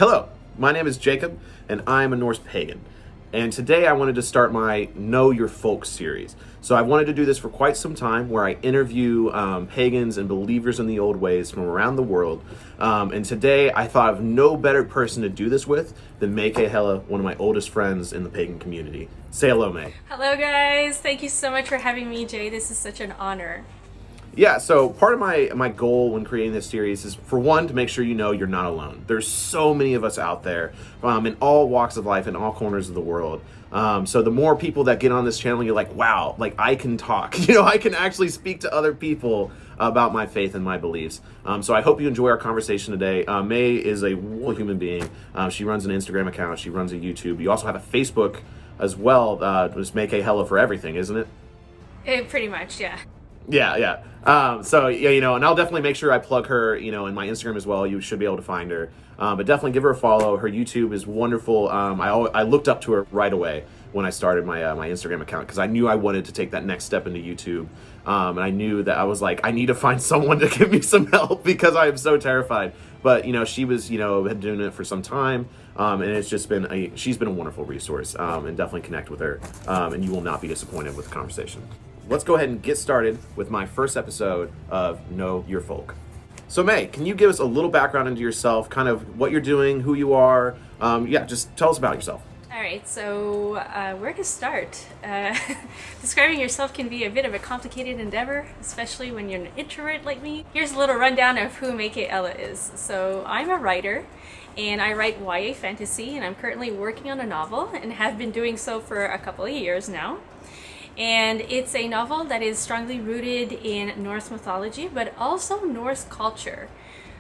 Hello, my name is Jacob, and I'm a Norse Pagan. And today I wanted to start my Know Your Folk series. So I wanted to do this for quite some time, where I interview pagans and believers in the old ways from around the world. And today I thought of no better person to do this with than May Hella, one of my oldest friends in the pagan community. Say hello, May. Hello guys, thank you so much for having me, Jay. This is such an honor. Yeah, so part of my goal when creating this series is, for one, to make sure you know you're not alone. There's so many of us out there in all walks of life, in all corners of the world. So the more people that get on this channel, you're like, wow, like I can talk. I can actually speak to other people about my faith and my beliefs. So I hope you enjoy our conversation today. May is a wonderful human being. She runs an Instagram account. She runs a YouTube. You also have a Facebook as well. Just May Hella for everything, isn't it? Pretty much, yeah. Yeah. So, and I'll definitely make sure I plug her, in my Instagram as well. You should be able to find her. But definitely give her a follow. Her YouTube is wonderful. I looked up to her right away when I started my Instagram account, because I knew I wanted to take that next step into YouTube. And I knew that I was like, I need to find someone to give me some help, because I am so terrified. But, she was, been doing it for some time. And it's just she's been a wonderful resource. And definitely connect with her. And you will not be disappointed with the conversation. Let's go ahead and get started with my first episode of Know Your Folk. So May, can you give us a little background into yourself, kind of what you're doing, who you are? Just tell us about yourself. All right, so where to start? Describing yourself can be a bit of a complicated endeavor, especially when you're an introvert like me. Here's a little rundown of who May Ella is. So I'm a writer, and I write YA fantasy, and I'm currently working on a novel, and have been doing so for a couple of years now. And it's a novel that is strongly rooted in Norse mythology, but also Norse culture.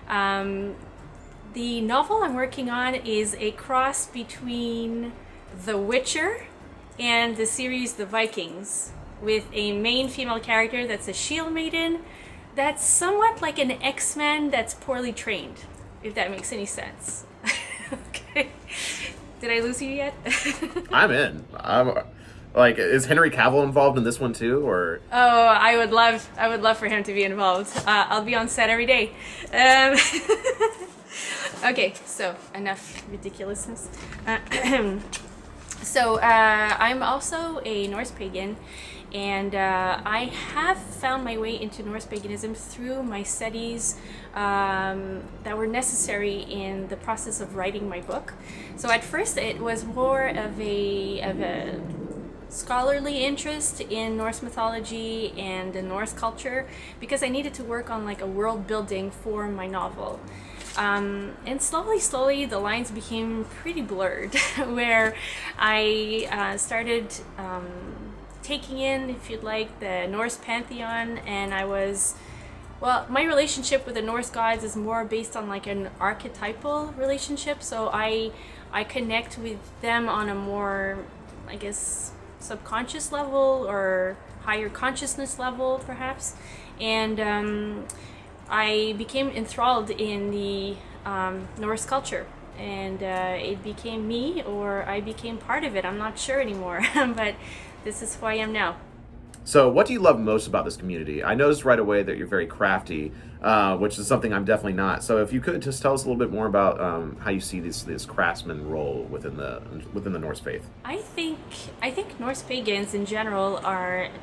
The novel I'm working on is a cross between The Witcher and the series The Vikings, with a main female character that's a shield maiden that's somewhat like an X-Men that's poorly trained, if that makes any sense. Okay. Did I lose you yet? I'm in. Like, is Henry Cavill involved in this one too, or? Oh, I would love for him to be involved. I'll be on set every day. Okay, so enough ridiculousness. So I'm also a Norse pagan, and I have found my way into Norse paganism through my studies that were necessary in the process of writing my book. So at first it was more of a scholarly interest in Norse mythology and the Norse culture, because I needed to work on like a world building for my novel. And slowly the lines became pretty blurred, where I started taking in, if you'd like, the Norse pantheon, and my relationship with the Norse gods is more based on like an archetypal relationship, so I connect with them on a more, I guess, subconscious level or higher consciousness level, perhaps. And I became enthralled in the Norse culture, and it became me, or I became part of it. I'm not sure anymore, but this is who I am now. So what do you love most about this community? I noticed right away that you're very crafty, which is something I'm definitely not. So if you could just tell us a little bit more about how you see this craftsman role within the Norse faith. I think Norse pagans in general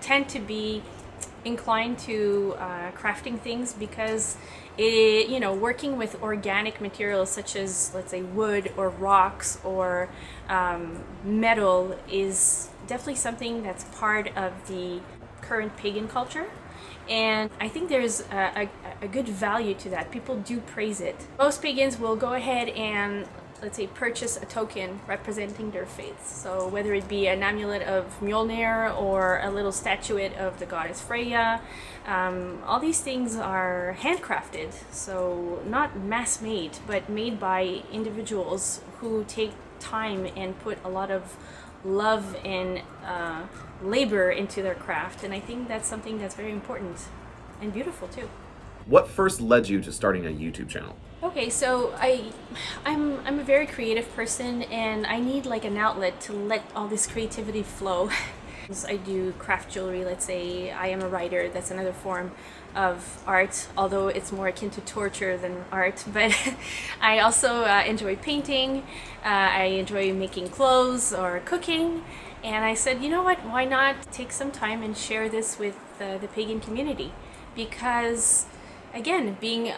tend to be inclined to crafting things, because working with organic materials such as, let's say, wood or rocks or metal is definitely something that's part of the current pagan culture. And I think there's a good value to that. People do praise it. Most pagans will go ahead and, let's say, purchase a token representing their faith. So whether it be an amulet of Mjolnir or a little statuette of the goddess Freya, all these things are handcrafted. So not mass made, but made by individuals who take time and put a lot of love and labor into their craft. And I think that's something that's very important and beautiful too. What first led you to starting a YouTube channel? Okay, so I'm a very creative person, and I need like an outlet to let all this creativity flow. I do craft jewelry, let's say. I am a writer, that's another form of art, although it's more akin to torture than art. But I also enjoy painting, I enjoy making clothes or cooking. And I said, you know what, why not take some time and share this with the pagan community? Because, again, being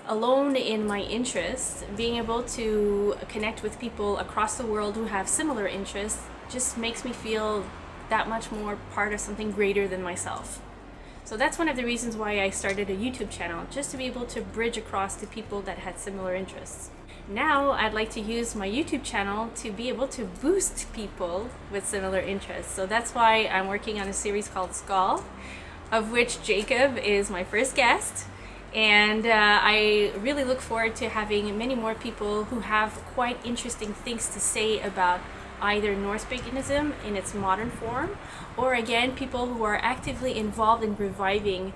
alone in my interests, being able to connect with people across the world who have similar interests just makes me feel that much more part of something greater than myself. So that's one of the reasons why I started a YouTube channel, just to be able to bridge across to people that had similar interests. Now I'd like to use my YouTube channel to be able to boost people with similar interests. So that's why I'm working on a series called Skull, of which Jacob is my first guest. And I really look forward to having many more people who have quite interesting things to say about either Norse paganism in its modern form, or again, people who are actively involved in reviving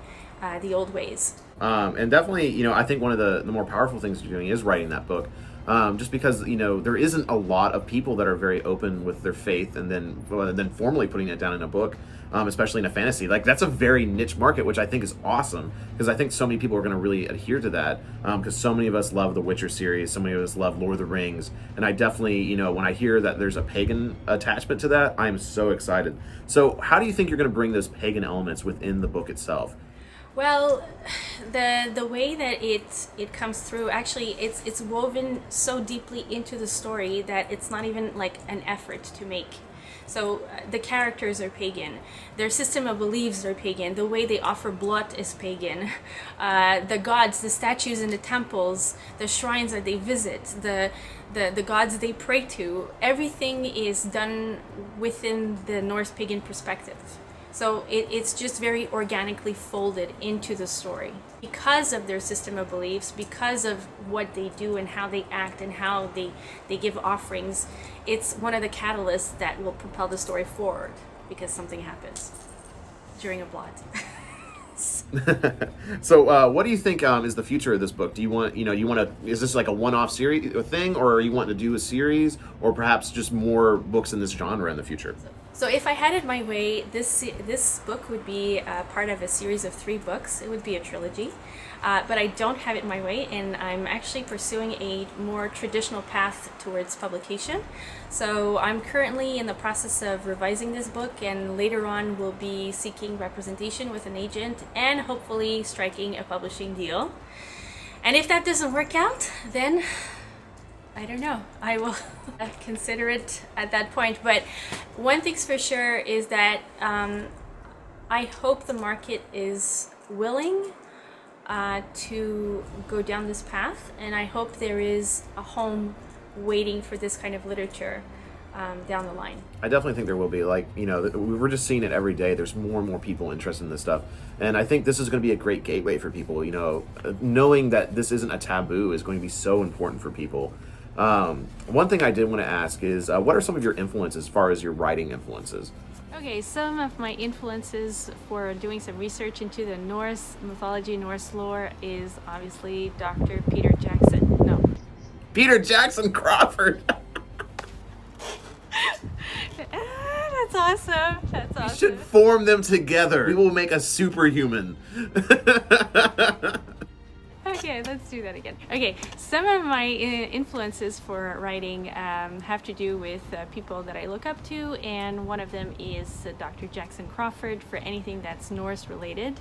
the old ways. And definitely, I think one of the more powerful things you're doing is writing that book. Just because, there isn't a lot of people that are very open with their faith and then formally putting it down in a book, especially in a fantasy. Like, that's a very niche market, which I think is awesome, because I think so many people are going to really adhere to that, because so many of us love the Witcher series, so many of us love Lord of the Rings, and I definitely, when I hear that there's a pagan attachment to that, I'm so excited. So how do you think you're going to bring those pagan elements within the book itself? Well, the way that it comes through, actually, it's woven so deeply into the story that it's not even like an effort to make. So the characters are pagan, their system of beliefs are pagan, the way they offer blood is pagan, the gods, the statues in the temples, the shrines that they visit, the gods they pray to, everything is done within the Norse pagan perspective. So it's just very organically folded into the story. Because of their system of beliefs, because of what they do and how they act and how they give offerings, it's one of the catalysts that will propel the story forward, because something happens during a plot. So what do you think is the future of this book? Do you want, is this like a one-off series thing, or are you wanting to do a series, or perhaps just more books in this genre in the future? So if I had it my way, this book would be part of a series of 3 books. It would be a trilogy. But I don't have it my way, and I'm actually pursuing a more traditional path towards publication. So I'm currently in the process of revising this book, and later on will be seeking representation with an agent and hopefully striking a publishing deal. And if that doesn't work out, then I don't know. I will consider it at that point. But one thing's for sure is that I hope the market is willing to go down this path, and I hope there is a home waiting for this kind of literature down the line. I definitely think there will be. We're just seeing it every day. There's more and more people interested in this stuff, and I think this is going to be a great gateway for people. Knowing that this isn't a taboo is going to be so important for people. One thing I did want to ask is, what are some of your influences as far as your writing influences? Okay, some of my influences for doing some research into the Norse mythology, Norse lore, is obviously Dr. Peter Jackson. No. Peter Jackson Crawford! That's awesome. That's awesome. We should form them together. We will make a superhuman. Okay, let's do that again. Okay, some of my influences for writing have to do with people that I look up to, and one of them is Dr. Jackson Crawford for anything that's Norse related.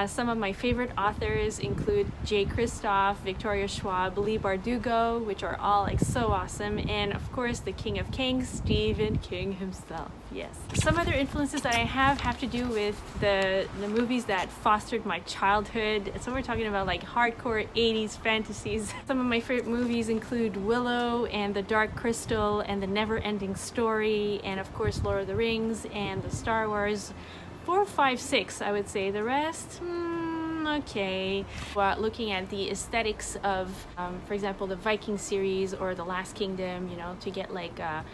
Some of my favorite authors include Jay Kristoff, Victoria Schwab, Lee Bardugo, which are all so awesome, and of course the King of Kings, Stephen King himself. Yes. Some other influences that I have to do with the movies that fostered my childhood. So we're talking about like hardcore 80s fantasies. Some of my favorite movies include Willow and The Dark Crystal and The Never Ending Story, and of course Lord of the Rings and the Star Wars. 4, 5, 6, I would say. The rest, okay. Looking at the aesthetics of, for example, the Viking series or The Last Kingdom, to get like a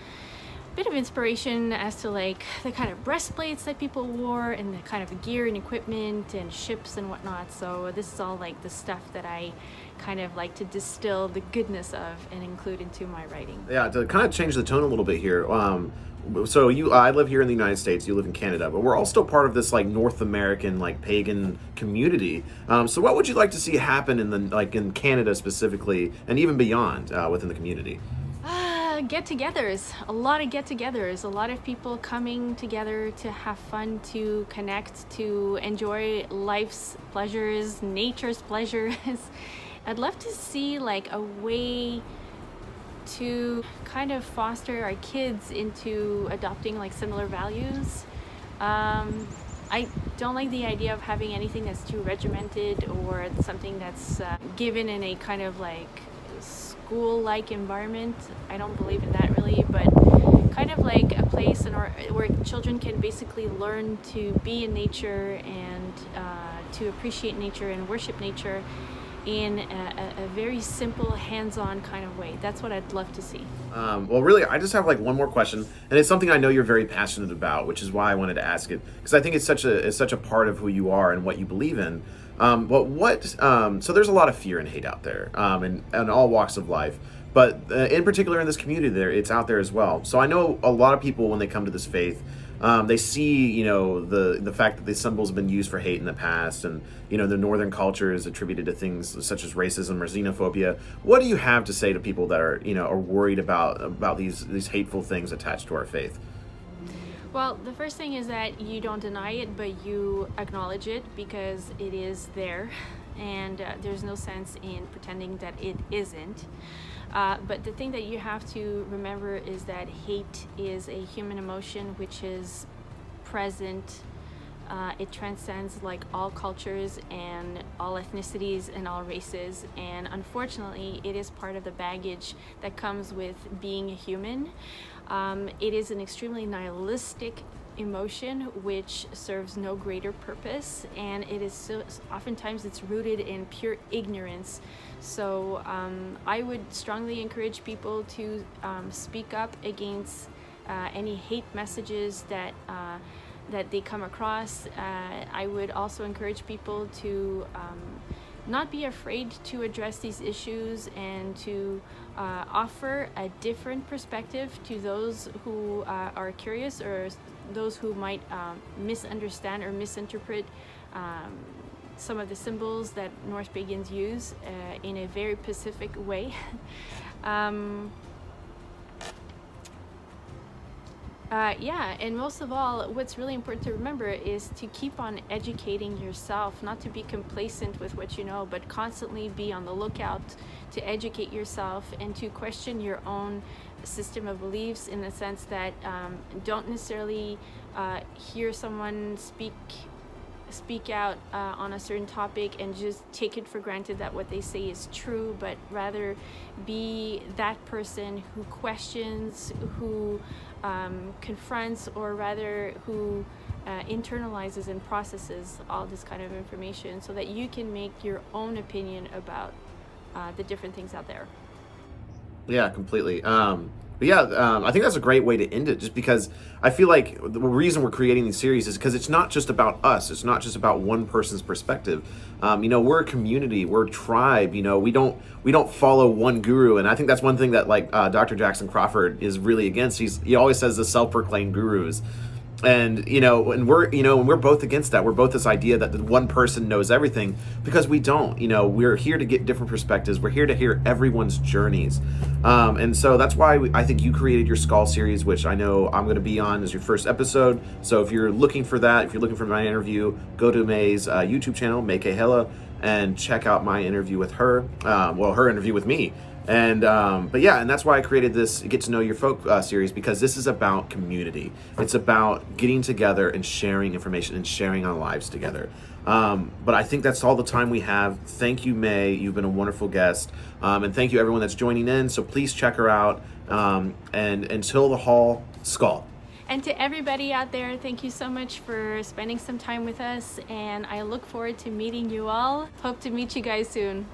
bit of inspiration as to like the kind of breastplates that people wore and the kind of gear and equipment and ships and whatnot. So this is all like the stuff that I kind of like to distill the goodness of and include into my writing. Yeah, to kind of change the tone a little bit here, So I live here in the United States. You live in Canada, but we're all still part of this like North American like pagan community. So what would you like to see happen in the like in Canada specifically, and even beyond within the community? Get-togethers, a lot of get-togethers, a lot of people coming together to have fun, to connect, to enjoy life's pleasures, nature's pleasures. I'd love to see like a way to kind of foster our kids into adopting like similar values. I don't like the idea of having anything that's too regimented or something that's given in a kind of like school-like environment. I don't believe in that really, but kind of like a place where children can basically learn to be in nature and to appreciate nature and worship nature in a very simple, hands-on kind of way. That's what I'd love to see. Well, really, I just have like one more question, and it's something I know you're very passionate about, which is why I wanted to ask it, because I think it's such a part of who you are and what you believe in. So there's a lot of fear and hate out there, in all walks of life, but in particular in this community, it's out there as well. So I know a lot of people when they come to this faith. They see, the fact that these symbols have been used for hate in the past, and the northern culture is attributed to things such as racism or xenophobia. What do you have to say to people that are worried about these hateful things attached to our faith? Well, the first thing is that you don't deny it, but you acknowledge it because it is there, and there's no sense in pretending that it isn't. But the thing that you have to remember is that hate is a human emotion which is present. It transcends like all cultures and all ethnicities and all races, and unfortunately it is part of the baggage that comes with being a human. It is an extremely nihilistic emotion which serves no greater purpose, and it is oftentimes it's rooted in pure ignorance. So I would strongly encourage people to speak up against any hate messages that they come across. I would also encourage people to not be afraid to address these issues and to offer a different perspective to those who are curious, or those who might misunderstand or misinterpret some of the symbols that Norse pagans use in a very specific way. And most of all, what's really important to remember is to keep on educating yourself, not to be complacent with what you know, but constantly be on the lookout to educate yourself and to question your own system of beliefs, in the sense that don't necessarily hear someone speak out on a certain topic and just take it for granted that what they say is true, but rather be that person who questions, who confronts, or rather who internalizes and processes all this kind of information, so that you can make your own opinion about the different things out there. Yeah, completely. I think that's a great way to end it, just because I feel like the reason we're creating these series is because it's not just about us. It's not just about one person's perspective. We're a community, we're a tribe. We don't follow one guru, and I think that's one thing that Dr. Jackson Crawford is really against. He always says the self-proclaimed gurus. And we're both against that. We're both this idea that the one person knows everything, because we don't. We're here to get different perspectives. We're here to hear everyone's journeys, and so that's why I think you created your Skull series, which I know I'm going to be on as your first episode. So if you're looking for that, if you're looking for my interview, go to May's YouTube channel, May Kehela, and check out my interview with her. Her interview with me. And and that's why I created this Get to Know Your Folk series, because this is about community. It's about getting together and sharing information and sharing our lives together. But I think that's all the time we have. Thank you, May. You've been a wonderful guest. And thank you, everyone that's joining in. So please check her out. And until the hall, Skull. And to everybody out there, thank you so much for spending some time with us. And I look forward to meeting you all. Hope to meet you guys soon.